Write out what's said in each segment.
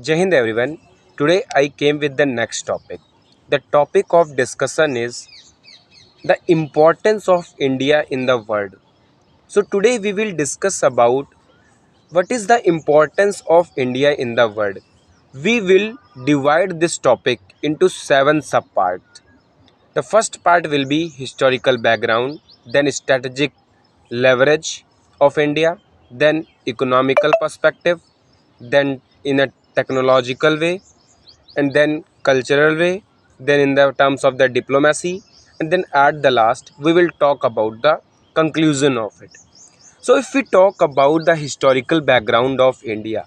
Jai Hind everyone. Today I came with the next topic. The topic of discussion is the importance of India in the world. So today we will discuss about what is the importance of India in the world. We will divide this topic into 7 subparts. The first part will be historical background, then strategic leverage of India, then economical perspective, then in a technological way, and then cultural way, then in the terms of the diplomacy, and then at the last we will talk about the conclusion of it. So if we talk about the historical background of India,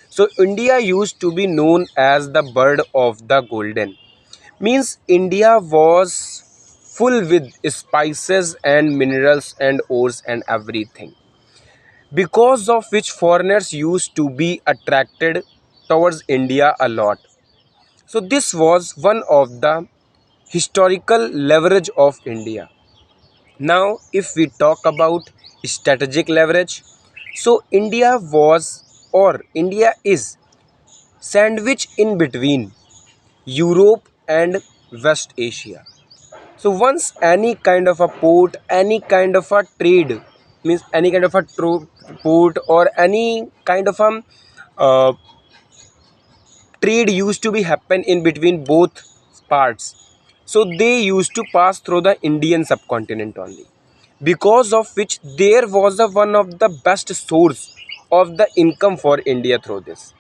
so India used to be known as the bird of the golden, means India was full with spices and minerals and ores and everything, because of which foreigners used to be attracted towards India a lot. So this was one of the historical leverage of India. Now, if we talk about strategic leverage, so India was or India is sandwiched in between Europe and West Asia. So once any kind of a port, any kind of a trade, means any kind of a port or any kind of a uh, trade used to be happen in between both parts, so they used to pass through the Indian subcontinent only, because of which there was a one of the best source of the income for India through this.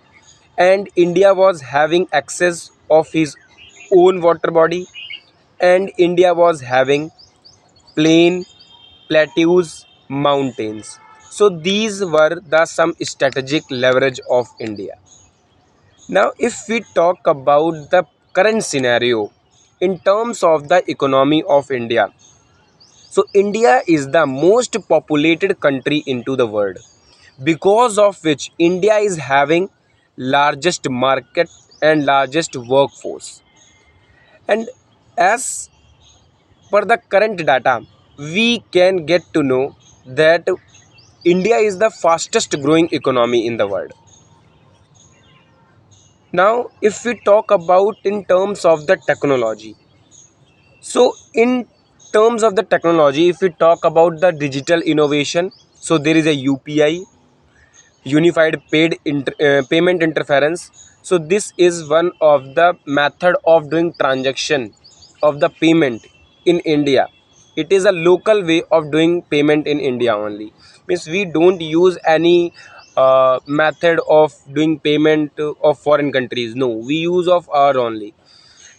And India was having access of his own water body, and India was having plain, plateaus, mountains. So these were the some strategic leverage of India. Now, if we talk about the current scenario in terms of the economy of India, so India is the most populated country into the world, because of which India is having largest market and largest workforce. And as per the current data, we can get to know that India is the fastest growing economy in the world. Now, if we talk about in terms of the technology, so in terms of the technology, if we talk about the digital innovation, so there is a UPI, Unified Payment Interference. So this is one of the method of doing transaction of the payment in India. It is a local way of doing payment in India only. Means we don't use any method of doing payment of foreign countries. No, we use of our only.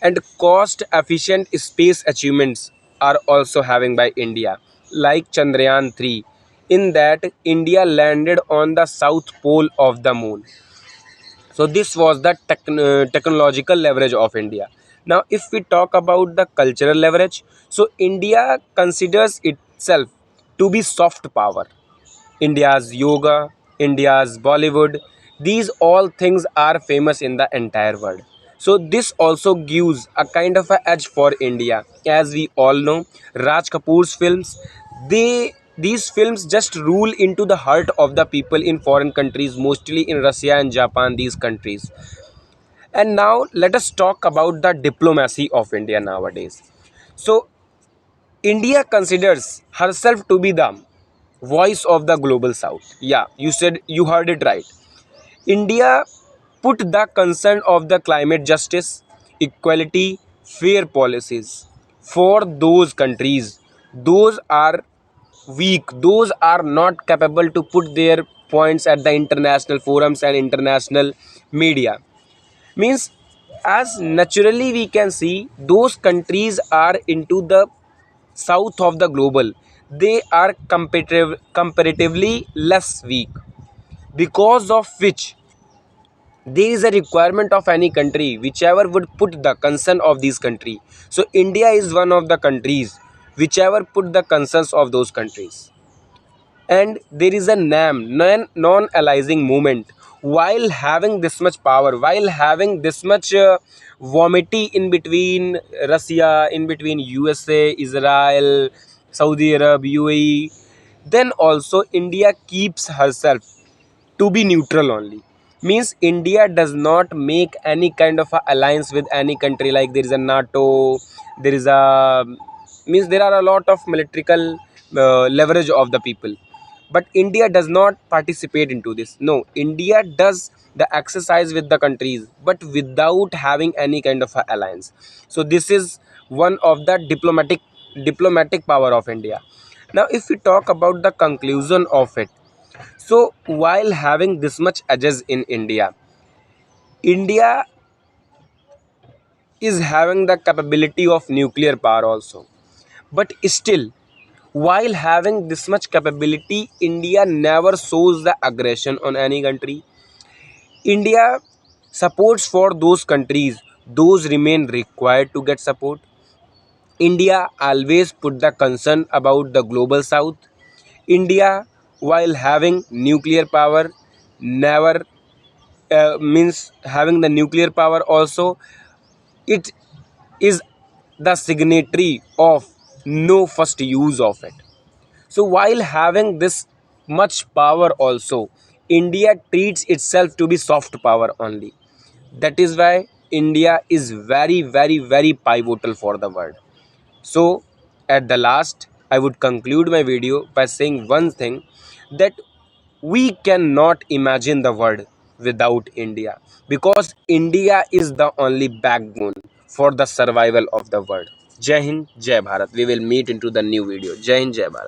And cost efficient space achievements are also having by India, like Chandrayaan 3, in that India landed on the south pole of the moon. So this was the technological leverage of India. Now if we talk about the cultural leverage, so India considers itself to be soft power. India's yoga, India's Bollywood, these all things are famous in the entire world. So this also gives a kind of a edge for India. As we all know, Raj Kapoor's films, these films just rule into the heart of the people in foreign countries, mostly in Russia and Japan, these countries. And now let us talk about the diplomacy of India nowadays. So India considers herself to be the voice of the global south. Yeah, you heard it right. India put the concern of the climate justice, equality, fair policies for those countries. Those are weak, those are not capable to put their points at the international forums and international media. Means as naturally we can see, those countries are into the south of the global, they are comparatively less weak, because of which there is a requirement of any country whichever would put the concern of this country. So India is one of the countries whichever put the concerns of those countries. And there is a non-aliasing movement. While having this much power, while having this much vomity in between Russia, in between USA, Israel, Saudi Arabia, UAE, then also India keeps herself to be neutral only. means India does not make any kind of a alliance with any country, like there is a NATO, there is a means there are a lot of militarical leverage of the people, but India does not participate into this. No, India does the exercise with the countries, but without having any kind of a alliance. So this is one of the diplomatic power of India. Now if we talk about the conclusion of it, so while having this much edges in India, India is having the capability of nuclear power also. But still, while having this much capability, India never shows the aggression on any country. India supports for those countries, those remain required to get support. India always put the concern about the global south. India, while having nuclear power, never means having the nuclear power also, it is the signatory of no first use of it. So while having this much power also, India treats itself to be soft power only. That is why India is very, very, very pivotal for the world. So at the last, I would conclude my video by saying one thing, that we cannot imagine the world without India, because India is the only backbone for the survival of the world. Jai Hind, Jai Bharat. We will meet into the new video. Jai Hind, Jai Bharat.